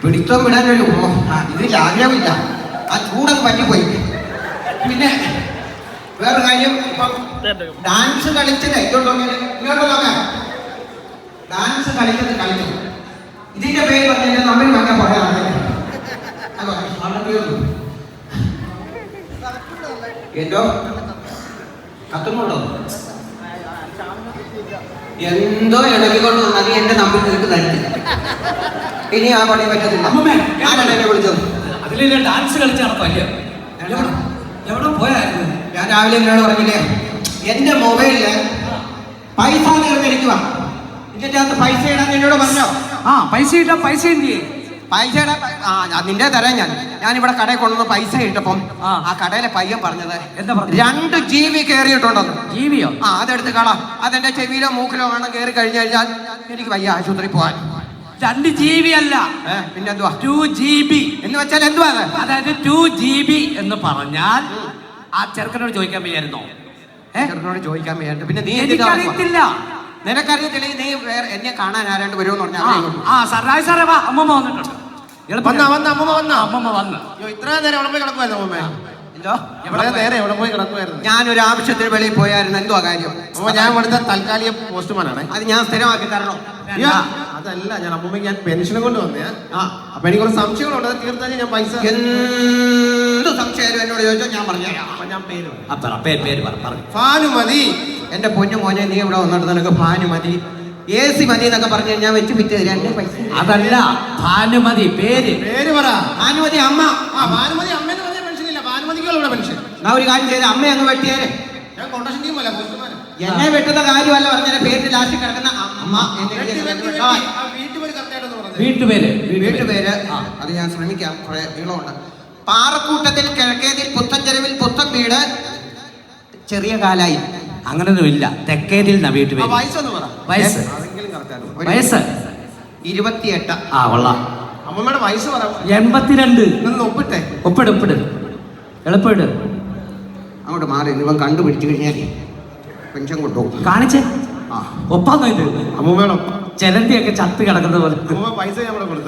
പിടിത്തം വിടാനൊരു ഇതിൽ ആഗ്രഹമില്ല. ആ ചൂടൊക്കെ പറ്റിപ്പോയി. പിന്നെ വേറെ കാര്യം, ഇപ്പം ഡാൻസ് കളിച്ചത് ഇങ്ങോട്ടോ ഡാൻസ് കളിച്ചത് കളിച്ചു. ഇതിന്റെ പേര് പറഞ്ഞാൽ നമ്മൾ മഞ്ഞ പറയാറ് എന്തോ കത്തുന്നുണ്ടോ എന്തോ ഇടയ്ക്കൊണ്ട് അത് എന്റെ നമ്പർ നിനക്ക് തരത്തില്ല. ഇനി ആ പണി പറ്റത്തില്ല. ആരാണ് എന്നെ വിളിച്ചത്? അതിലെ ഡാൻസ് കളിച്ചാണ് പല്ല്. എവിടെ പോയായിരുന്നു? ഞാൻ രാവിലെ എന്നോട് പറഞ്ഞില്ലേ, എന്റെ മൊബൈലില് പൈസ തീർന്നിരിക്കുക. ഇതിന്റെ അകത്ത് പൈസ ഇടാൻ എന്നോട് പറഞ്ഞോ? പൈസ ഇട്ടാ പൈസ എന്ത് ചെയ്യും? പൈസയുടെ നിന്റെ തരാൻ ഞാനിവിടെ കടയിൽ കൊണ്ടുവന്ന് പൈസ ഇട്ടപ്പം ആ കടയിലെ പയ്യൻ പറഞ്ഞത് എന്താ പറഞ്ഞു? 2 GB കയറിയിട്ടുണ്ടെന്ന്. ജീവിയോ? അതെടുത്ത് കളാം. അതെന്റെ ചെവിയിലോ മൂക്കിലോ വേണം കയറി കഴിഞ്ഞു കഴിഞ്ഞാൽ എനിക്ക് വയ്യ ആശുപത്രി പോവാൻ. 2 GB അല്ല, പിന്നെന്തുവാ 2 GB എന്ന് വെച്ചാൽ എന്തുവാ? അതായത് 2 GB എന്ന് പറഞ്ഞാൽ ആ ചെറുക്കനോട് ചോദിക്കാൻ വയ്യായിരുന്നോ? ചെറുക്കനോട് ചോദിക്കാൻ വയ്യായിരുന്നു. പിന്നെ നീ എനിക്കറിയത്തില്ല. നിനക്കറിയത്തില്ല. നീ വേറെ എന്നെ കാണാൻ ആരാണ്ട് വരുമെന്ന് പറഞ്ഞാൽ സർറായി സാറേ വാ, അമ്മമ്മ വന്നിട്ടുണ്ട്. അമ്മമ്മ വന്ന് ഇത്ര നേരം എവിടെ പോയി കിടക്കുമായിരുന്നു അമ്മമ്മ? നേരെ എവിടെ പോയി കിടക്കുമായിരുന്നു? ഞാനൊരു ആവശ്യത്തിന് വെളിയിൽ പോയായിരുന്നു. എന്തുവാ കാര്യം? ഞാൻ ഇവിടുത്തെ താൽക്കാലിക പോസ്റ്റ്മാനാണ്. അത് ഞാൻ സ്ഥിരമാക്കി തരണോ? അതല്ല, ഞാൻ അമ്മമ്മക്ക് ഞാൻ പെൻഷനും കൊണ്ട് വന്നേ. അപ്പൊ എനിക്ക് കുറച്ച് സംശയങ്ങളുണ്ട്. അത് തീർത്താൽ ഞാൻ പൈസ എന്ത് സംശയം എന്നോട് ചോദിച്ചോ ഞാൻ പറഞ്ഞു. ഞാൻ പേര് ഭാനുമതി. എന്റെ പൊന്നു മോനെ, നീ ഇവിടെ വന്നിട്ട് നിനക്ക് ഭാനുമതി AC മതി എന്നൊക്കെ പറഞ്ഞു ഞാൻ വെച്ച് വിറ്റ് തരാം. പൈസ അതല്ല, ഭാനുമതി പേര് പറ. ഭാനുമതി അമ്മ. ഭാനുമതി അമ്മേന്ന് പറഞ്ഞ പെൻഷൻ ഇല്ല, ഭാനുമതിക്കുള്ള ഇവിടെ പെൻഷൻ. ഒരു കാര്യം ചെയ്ത് അമ്മ അങ്ങ് വെട്ടിയേരെ. ഞാൻ കൊട്ടേഷൻ ടീമല്ല, പോസ്റ്റ്മാൻ. എന്നെ വെട്ടുന്ന കാര്യമല്ല പറഞ്ഞ പേരിന്റെ ലാസ്റ്റ് കിടക്കുന്ന അമ്മ. വീട്ടുപേര് അത് ഞാൻ ശ്രമിക്കാം. കുറെ നീളമുണ്ട്. പാറക്കൂട്ടത്തിൽ കിഴക്കേതിൽ പുത്തൻചെരുവിൽ പുത്തൻ വീട് ചെറിയ കാലായി. അങ്ങനൊന്നും ഇല്ല. തെക്കേതിൽ വീട്ടുപേര്. വയസ്സൊന്ന് പറ. വയസ്സ് 28. കൊള്ളാം. അമ്മമ്മയുടെ വയസ്സ് പറ. 82. ഒപ്പിട്ടെ. ഒപ്പിട് എളുപ്പമിട്. അങ്ങോട്ട് മാറി. ഇവൻ കണ്ടുപിടിച്ചു കഴിഞ്ഞാൽ പെൻഷൻ കൊണ്ടുപോകും. കാണിച്ചേ. ഒപ്പാന്നോ ഇത്? അമ്മമ്മയുടെ ചെലന്തിയൊക്കെ ചത്ത് കിടക്കുന്ന പോലെ. പൈസ നമ്മളെ കൊടുത്തേ.